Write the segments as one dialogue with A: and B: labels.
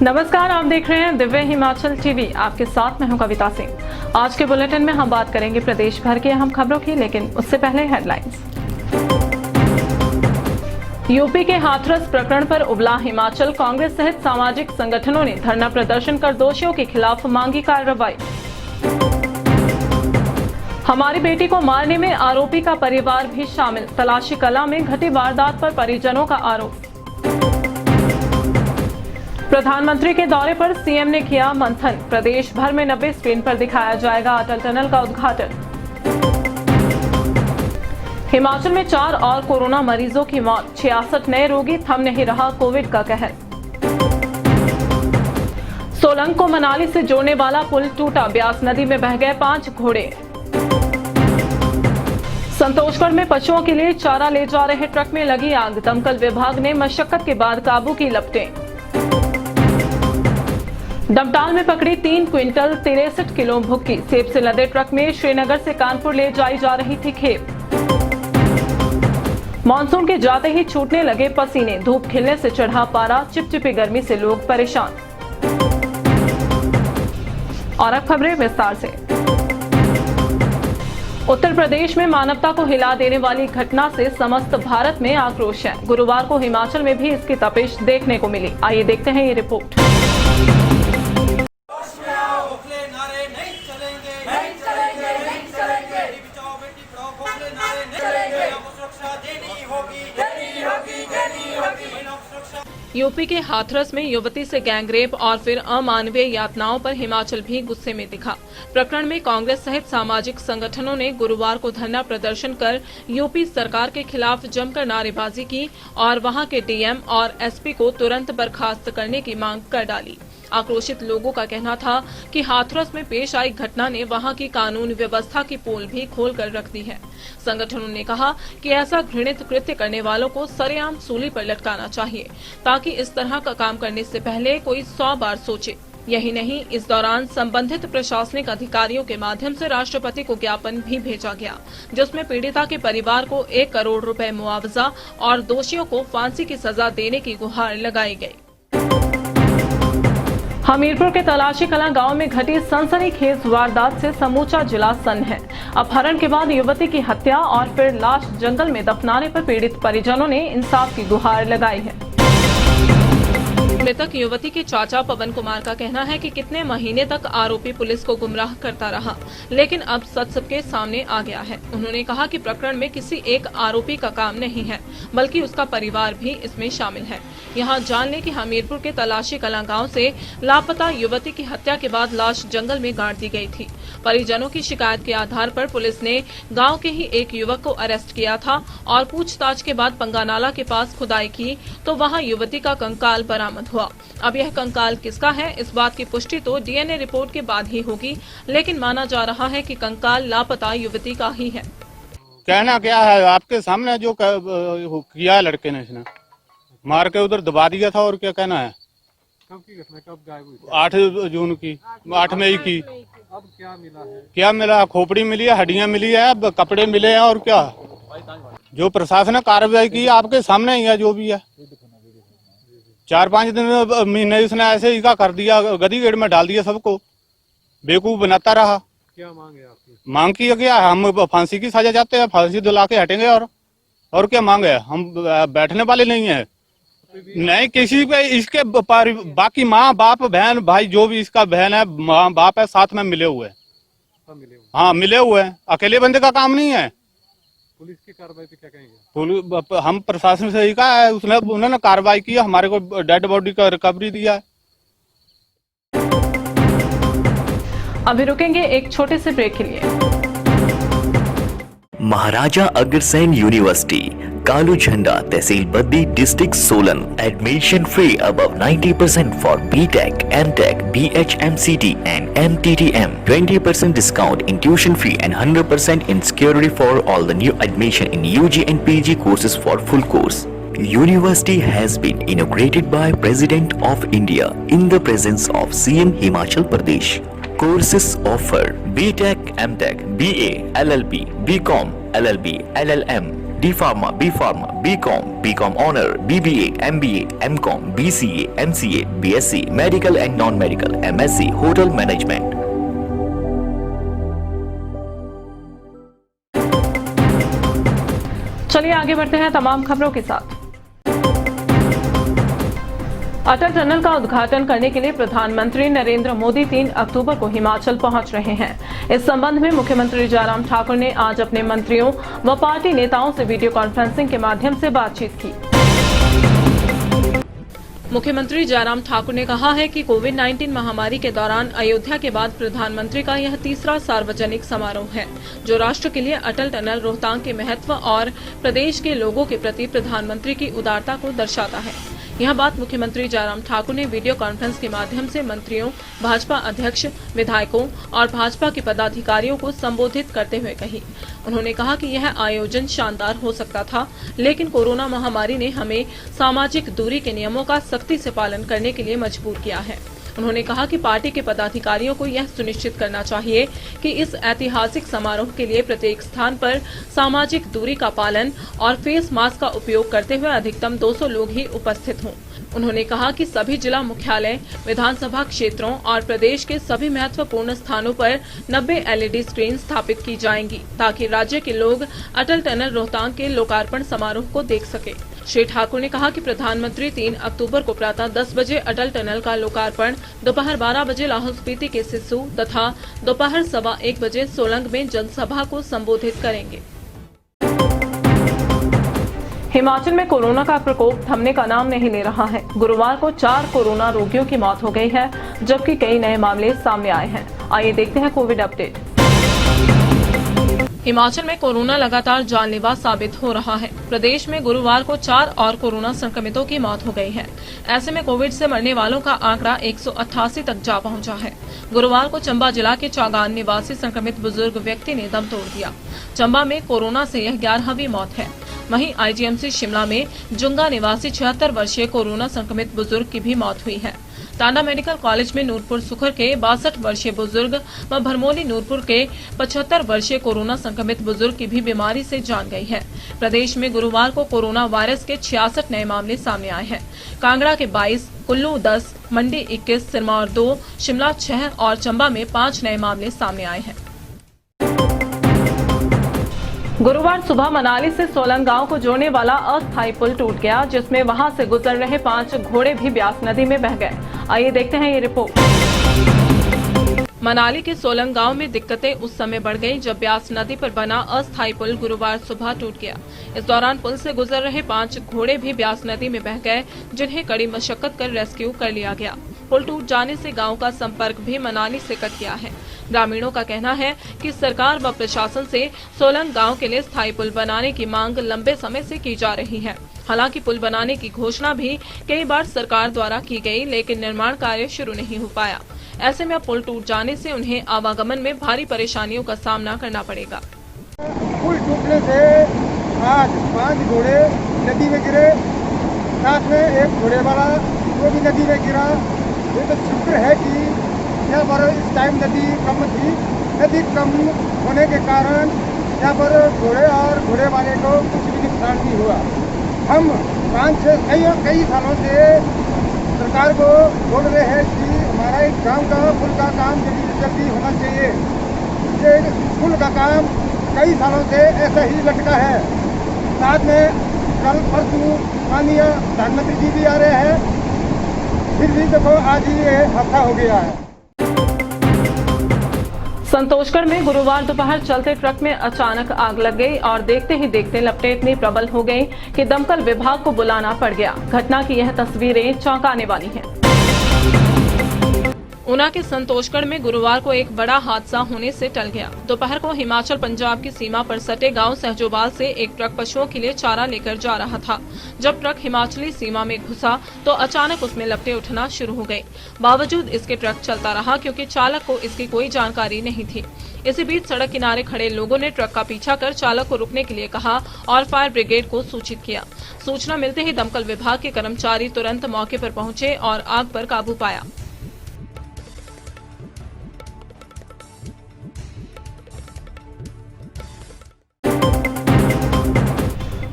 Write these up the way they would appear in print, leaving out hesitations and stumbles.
A: नमस्कार, आप देख रहे हैं दिव्य हिमाचल टीवी। आपके साथ मैं हूं कविता सिंह। आज के बुलेटिन में हम बात करेंगे प्रदेश भर की अहम खबरों की, लेकिन उससे पहले हेडलाइंस। यूपी के हाथरस प्रकरण पर उबला हिमाचल। कांग्रेस सहित सामाजिक संगठनों ने धरना प्रदर्शन कर दोषियों के खिलाफ मांगी कार्रवाई। हमारी बेटी को मारने में आरोपी का परिवार भी शामिल। तलाशी कला में घटी वारदात पर परिजनों का आरोप। प्रधानमंत्री के दौरे पर सीएम ने किया मंथन। प्रदेश भर में 90 स्क्रीन पर दिखाया जाएगा अटल टनल का उद्घाटन। हिमाचल में 4 और कोरोना मरीजों की मौत। 66 नए रोगी, थम नहीं रहा कोविड का कहर। सोलंग को मनाली से जोड़ने वाला पुल टूटा। ब्यास नदी में बह गए 5 घोड़े। संतोषगढ़ में पशुओं के लिए चारा ले जा रहे ट्रक में लगी आग। दमकल विभाग ने मशक्कत के बाद काबू की लपटें। डमटाल में पकड़ी 3 क्विंटल 63 किलो भुक्की। सेब से लदे ट्रक में श्रीनगर से कानपुर ले जाई जा रही थी खेप। मानसून के जाते ही छूटने लगे पसीने। धूप खिलने से चढ़ा पारा। चिपचिपी गर्मी से लोग परेशान। और अब खबरें विस्तार से। उत्तर प्रदेश में मानवता को हिला देने वाली घटना से समस्त भारत में आक्रोश है। गुरुवार को हिमाचल में भी इसकी तपिश देखने को मिली। आइए देखते हैं ये रिपोर्ट। यूपी के हाथरस में युवती से गैंगरेप और फिर अमानवीय यातनाओं पर हिमाचल भी गुस्से में दिखा। प्रकरण में कांग्रेस सहित सामाजिक संगठनों ने गुरुवार को धरना प्रदर्शन कर यूपी सरकार के खिलाफ जमकर नारेबाजी की और वहां के डीएम और एसपी को तुरंत बर्खास्त करने की मांग कर डाली। आक्रोशित लोगों का कहना था कि हाथरस में पेश आई घटना ने वहां की कानून व्यवस्था की पोल भी खोल कर रख दी है। संगठनों ने कहा कि ऐसा घृणित कृत्य करने वालों को सरेआम सूली पर लटकाना चाहिए, ताकि इस तरह का काम करने से पहले कोई 100 बार सोचे। यही नहीं, इस दौरान संबंधित प्रशासनिक अधिकारियों के माध्यम से राष्ट्रपति को ज्ञापन भी भेजा गया, जिसमें पीड़िता के परिवार को 1 करोड़ रुपए मुआवजा और दोषियों को फांसी की सजा देने की गुहार लगाई गई। हमीरपुर के तलाशी कला गांव में घटी सनसनीखेज वारदात से समूचा जिला सन्न है। अपहरण के बाद युवती की हत्या और फिर लाश जंगल में दफनाने पर पीड़ित परिजनों ने इंसाफ की गुहार लगाई है। मृतक युवती के चाचा पवन कुमार का कहना है कि कितने महीने तक आरोपी पुलिस को गुमराह करता रहा, लेकिन अब सच सबके सामने आ गया है। उन्होंने कहा कि प्रकरण में किसी एक आरोपी का काम नहीं है, बल्कि उसका परिवार भी इसमें शामिल है। यहाँ जान लें कि हमीरपुर के तलाशी कला गांव से लापता युवती की हत्या के बाद लाश जंगल में गाड़ दी गई थी। परिजनों की शिकायत के आधार पर पुलिस ने गाँव के ही एक युवक को अरेस्ट किया था और पूछताछ के बाद पंगानाला के पास खुदाई की तो वहाँ युवती का कंकाल बरामद हुआ। अब यह कंकाल किसका है, इस बात की पुष्टि तो डीएनए रिपोर्ट के बाद ही होगी, लेकिन माना जा रहा है कि कंकाल लापता युवती का ही है।
B: कहना क्या है, आपके सामने जो किया लड़के ने, इसने मार के उधर दबा दिया था। और क्या कहना है?
C: कब की घटना, कब गायब हुई?
B: 8 जून की, 8 मई की।
C: अब क्या मिला है?
B: क्या मिला? खोपड़ी मिली है, हड्डियां मिली है, अब कपड़े मिले हैं। और क्या जो प्रशासन ने कार्रवाई की आपके सामने ही है, जो भी है। 4-5 दिन महीने इसने ऐसे ही का कर दिया, गदी गेट में डाल दिया, सबको बेवकूफ बनाता रहा।
C: क्या मांग है आपकी?
B: मांग की क्या? हम फांसी की सजा चाहते हैं, फांसी दिला के हटेंगे। और क्या मांग है? हम बैठने वाले नहीं है। नहीं किसी पे इसके बाकी माँ बाप बहन भाई जो भी इसका बहन है, माँ बाप है, साथ में मिले हुए हैं। हाँ मिले हुए हैं, अकेले बंदे का काम नहीं है।
C: पुलिस की कार्रवाई पे क्या कहेंगे?
B: हम प्रशासन से ही कहा है, उन्होंने कार्रवाई की, हमारे को डेड बॉडी का रिकवरी दिया है।
A: अभी रुकेंगे एक छोटे से ब्रेक के लिए।
D: महाराजा अग्रसेन यूनिवर्सिटी, कालू झंडा, तहसील Baddi, district Solan. Admission free above 90% for BTech, MTech, BHMCT and MTTM. 20% discount in tuition fee and 100% in security for all the new admission in UG and PG courses for full course. University has been inaugurated by President of India in the presence of CM Himachal Pradesh. Courses offered: BTech, MTech, BA, LLB, BCom, LLB, LLM, D Pharma, B Pharma, BCom, BCom Honor, BBA, MBA, MCom, BCA, MCA, BSc, Medical and Non-Medical, MSc, Hotel Management.
A: चलिए आगे बढ़ते हैं तमाम खबरों के साथ। अटल tunnel का उद्घाटन करने के लिए प्रधानमंत्री नरेंद्र मोदी 3 अक्टूबर को हिमाचल पहुंच रहे हैं। इस संबंध में मुख्यमंत्री जयराम ठाकुर ने आज अपने मंत्रियों व पार्टी नेताओं से वीडियो कॉन्फ्रेंसिंग के माध्यम से बातचीत की। मुख्यमंत्री जयराम ठाकुर ने कहा है कि कोविड-19 महामारी के दौरान अयोध्या के बाद प्रधानमंत्री का यह तीसरा सार्वजनिक समारोह है, जो राष्ट्र के लिए अटल टनल रोहतांग के महत्व और प्रदेश के लोगों के प्रति प्रधानमंत्री की उदारता को दर्शाता है। यह बात मुख्यमंत्री जयराम ठाकुर ने वीडियो कॉन्फ्रेंस के माध्यम से मंत्रियों, भाजपा अध्यक्ष, विधायकों और भाजपा के पदाधिकारियों को संबोधित करते हुए कही। उन्होंने कहा कि यह आयोजन शानदार हो सकता था, लेकिन कोरोना महामारी ने हमें सामाजिक दूरी के नियमों का सख्ती से पालन करने के लिए मजबूर किया है। उन्होंने कहा कि पार्टी के पदाधिकारियों को यह सुनिश्चित करना चाहिए कि इस ऐतिहासिक समारोह के लिए प्रत्येक स्थान पर सामाजिक दूरी का पालन और फेस मास्क का उपयोग करते हुए अधिकतम 200 लोग ही उपस्थित हों। उन्होंने कहा कि सभी जिला मुख्यालय, विधानसभा क्षेत्रों और प्रदेश के सभी महत्वपूर्ण स्थानों पर 90 LED स्क्रीन स्थापित की जाएंगी, ताकि राज्य के लोग अटल टनल रोहतांग के लोकार्पण समारोह को देख सके। श्री ठाकुर ने कहा कि प्रधानमंत्री 3 अक्टूबर को प्रातः 10 बजे अटल टनल का लोकार्पण, दोपहर 12 बजे लाहौल स्पीति के सिस्सू तथा दोपहर 1:15 बजे सोलंग में जनसभा को संबोधित करेंगे। हिमाचल में कोरोना का प्रकोप थमने का नाम नहीं ले रहा है। गुरुवार को 4 कोरोना रोगियों की मौत हो गई है, जबकि कई नए मामले सामने आए हैं। आइए देखते हैं कोविड अपडेट। हिमाचल में कोरोना लगातार जानलेवा साबित हो रहा है। प्रदेश में गुरुवार को 4 और कोरोना संक्रमितों की मौत हो गई है। ऐसे में कोविड से मरने वालों का आंकड़ा 188 तक जा पहुंचा है। गुरुवार को चंबा जिला के चागान निवासी संक्रमित बुजुर्ग व्यक्ति ने दम तोड़ दिया। चंबा में कोरोना से यह 11वीं मौत है। वहीं IGMC शिमला में जुंगा निवासी 76 वर्षीय कोरोना संक्रमित बुजुर्ग की भी मौत हुई है। टांडा मेडिकल कॉलेज में नूरपुर सुखर के 62 वर्षीय बुजुर्ग व भरमौली नूरपुर के 75 वर्षीय कोरोना संक्रमित बुजुर्ग की भी बीमारी से जान गई है। प्रदेश में गुरुवार को कोरोना वायरस के 66 नए मामले सामने आए हैं। कांगड़ा के 22, कुल्लू 10, मंडी 21, सिरमौर 2, शिमला 6 और चंबा में 5 नए मामले सामने आए हैं। गुरुवार सुबह मनाली से सोलंग गांव को जोड़ने वाला अस्थायी पुल टूट गया, जिसमें वहां से गुजर रहे 5 घोड़े भी ब्यास नदी में बह गए। आइए देखते हैं ये रिपोर्ट। मनाली के सोलंग गांव में दिक्कतें उस समय बढ़ गईं जब ब्यास नदी पर बना अस्थायी पुल गुरुवार सुबह टूट गया। इस दौरान पुल से गुजर रहे 5 घोड़े भी ब्यास नदी में बह गए, जिन्हें कड़ी मशक्कत कर रेस्क्यू कर लिया गया। पुल टूट जाने से गांव का संपर्क भी मनाली से कट गया है। ग्रामीणों का कहना है कि सरकार व प्रशासन से सोलंग गांव के लिए स्थायी पुल बनाने की मांग लंबे समय से की जा रही है। हालांकि पुल बनाने की घोषणा भी कई बार सरकार द्वारा की गई, लेकिन निर्माण कार्य शुरू नहीं हो पाया। ऐसे में अब पुल टूट जाने से उन्हें आवागमन में भारी परेशानियों का सामना करना पड़ेगा।
E: पुल टूटने से आज 5 घोड़े नदी में गिरे, साथ में एक घोड़े वाला वो भी नदी में गिरा। ये तो शुक्र है कि यहाँ पर इस टाइम नदी कम थी। नदी कम होने के कारण यहाँ पर घोड़े और घोड़े वाले को कुछ भी नुकसान नहीं हुआ। हम 5-6 कई सालों से सरकार को बोल रहे हैं कि हमारा एक गांव का पुल का काम जल्दी से जल्दी होना चाहिए। ये पुल का काम कई सालों से ऐसा ही लटका है। साथ में कल परसों माननीय प्रधानमंत्री जी भी आ रहे हैं, फिर भी देखो आज ही ये हादसा हो गया है।
A: संतोषगढ़ में गुरुवार दोपहर चलते ट्रक में अचानक आग लग गई और देखते ही देखते लपटें इतनी प्रबल हो गई कि दमकल विभाग को बुलाना पड़ गया। घटना की यह तस्वीरें चौंकाने वाली हैं। ऊना के संतोषगढ़ में गुरुवार को एक बड़ा हादसा होने से टल गया। दोपहर को हिमाचल पंजाब की सीमा पर सटे गांव सहजोबाल से एक ट्रक पशुओं के लिए चारा लेकर जा रहा था। जब ट्रक हिमाचली सीमा में घुसा तो अचानक उसमें लपटें उठना शुरू हो गई। बावजूद इसके ट्रक चलता रहा क्योंकि चालक को इसकी कोई जानकारी नहीं थी। इसी बीच सड़क किनारे खड़े लोगों ने ट्रक का पीछा कर चालक को रुकने के लिए कहा और फायर ब्रिगेड को सूचित किया। सूचना मिलते ही दमकल विभाग के कर्मचारी तुरंत मौके पर पहुंचे और आग पर काबू पाया।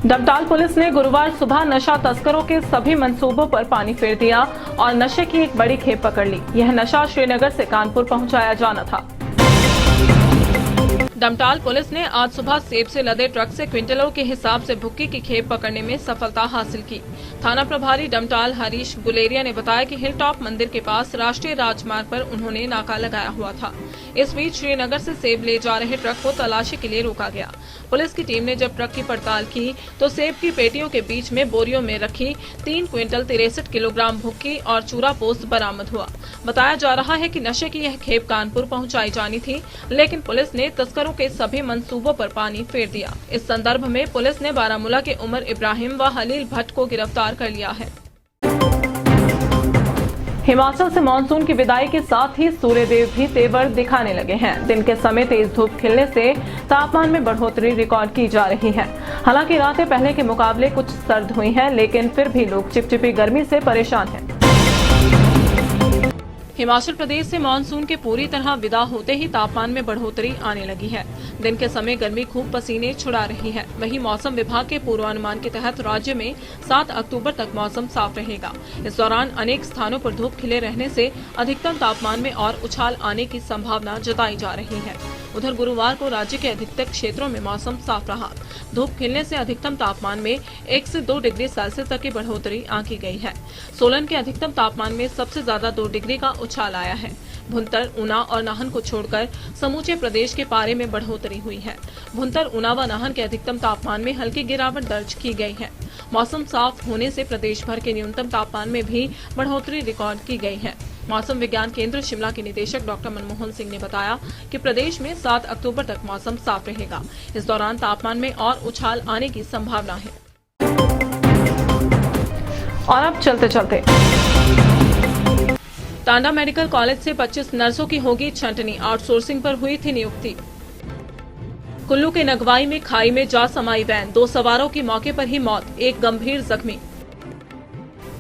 A: डमटाल पुलिस ने गुरुवार सुबह नशा तस्करों के सभी मंसूबों पर पानी फेर दिया और नशे की एक बड़ी खेप पकड़ ली। यह नशा श्रीनगर से कानपुर पहुंचाया जाना था। डमटाल पुलिस ने आज सुबह सेब से लदे ट्रक से क्विंटलों के हिसाब से भुक्की की खेप पकड़ने में सफलता हासिल की। थाना प्रभारी डमटाल हरीश गुलेरिया ने बताया कि हिल टॉप मंदिर के पास राष्ट्रीय राजमार्ग पर उन्होंने नाका लगाया हुआ था। इस बीच श्रीनगर से सेब ले जा रहे ट्रक को तलाशी के लिए रोका गया। पुलिस की टीम ने जब ट्रक की पड़ताल की तो सेब की पेटियों के बीच में बोरियों में रखी 3 क्विंटल 63 किलोग्राम भुक्की और चूरा पोस्त बरामद हुआ। बताया जा रहा है कि नशे की यह खेप कानपुर पहुंचाई जानी थी, लेकिन पुलिस ने तस्करों के सभी मंसूबों पर पानी फेर दिया। इस संदर्भ में पुलिस ने बारामूला के उमर इब्राहिम व हलील भट्ट को गिरफ्तार कर लिया है। हिमाचल से मानसून की विदाई के साथ ही सूर्यदेव भी तेवर दिखाने लगे हैं। दिन के समय तेज धूप खिलने से तापमान में बढ़ोतरी रिकॉर्ड की जा रही है। हालांकि रातें पहले के मुकाबले कुछ सर्द हुई हैं, लेकिन फिर भी लोग चिपचिपी गर्मी से परेशान हैं। हिमाचल प्रदेश से मानसून के पूरी तरह विदा होते ही तापमान में बढ़ोतरी आने लगी है। दिन के समय गर्मी खूब पसीने छुड़ा रही है। वहीं मौसम विभाग के पूर्वानुमान के तहत राज्य में 7 अक्टूबर तक मौसम साफ रहेगा। इस दौरान अनेक स्थानों पर धूप खिले रहने से अधिकतम तापमान में और उछाल आने की संभावना जताई जा रही है। उधर गुरुवार को राज्य के अधिकतर क्षेत्रों में मौसम साफ रहा। धूप खिलने से अधिकतम तापमान में 1 से 2 डिग्री सेल्सियस तक की बढ़ोतरी आंकी गई है। सोलन के अधिकतम तापमान में सबसे ज्यादा 2 डिग्री का उछाल आया है। भुंतर, ऊना और नाहन को छोड़कर समूचे प्रदेश के पारे में बढ़ोतरी हुई है। भुंतर, ऊना व नाहन के अधिकतम तापमान में हल्की गिरावट दर्ज की गई है। मौसम साफ होने से प्रदेश भर के न्यूनतम तापमान में भी बढ़ोतरी रिकॉर्ड की गई है। मौसम विज्ञान केंद्र शिमला के निदेशक डॉक्टर मनमोहन सिंह ने बताया कि प्रदेश में 7 अक्टूबर तक मौसम साफ रहेगा। इस दौरान तापमान में और उछाल आने की संभावना है। और अब चलते चलते टांडा मेडिकल कॉलेज से 25 नर्सों की होगी छंटनी। आउटसोर्सिंग पर हुई थी नियुक्ति। कुल्लू के नगवाई में खाई में जा समाई वैन, 2 सवारों की मौके पर ही मौत, 1 गंभीर जख्मी।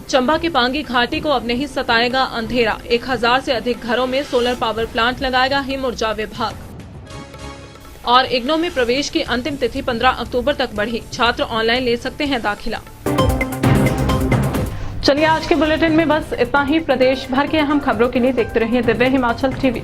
A: चंबा के पांगी घाटी को अब नहीं सताएगा अंधेरा, 1000 से अधिक घरों में सोलर पावर प्लांट लगाएगा हिम ऊर्जा विभाग। और इग्नो में प्रवेश की अंतिम तिथि 15 अक्टूबर तक बढ़ी, छात्र ऑनलाइन ले सकते हैं दाखिला। चलिए आज के बुलेटिन में बस इतना ही। प्रदेश भर के अहम खबरों के लिए देखते रहिए दिव्य हिमाचल टीवी।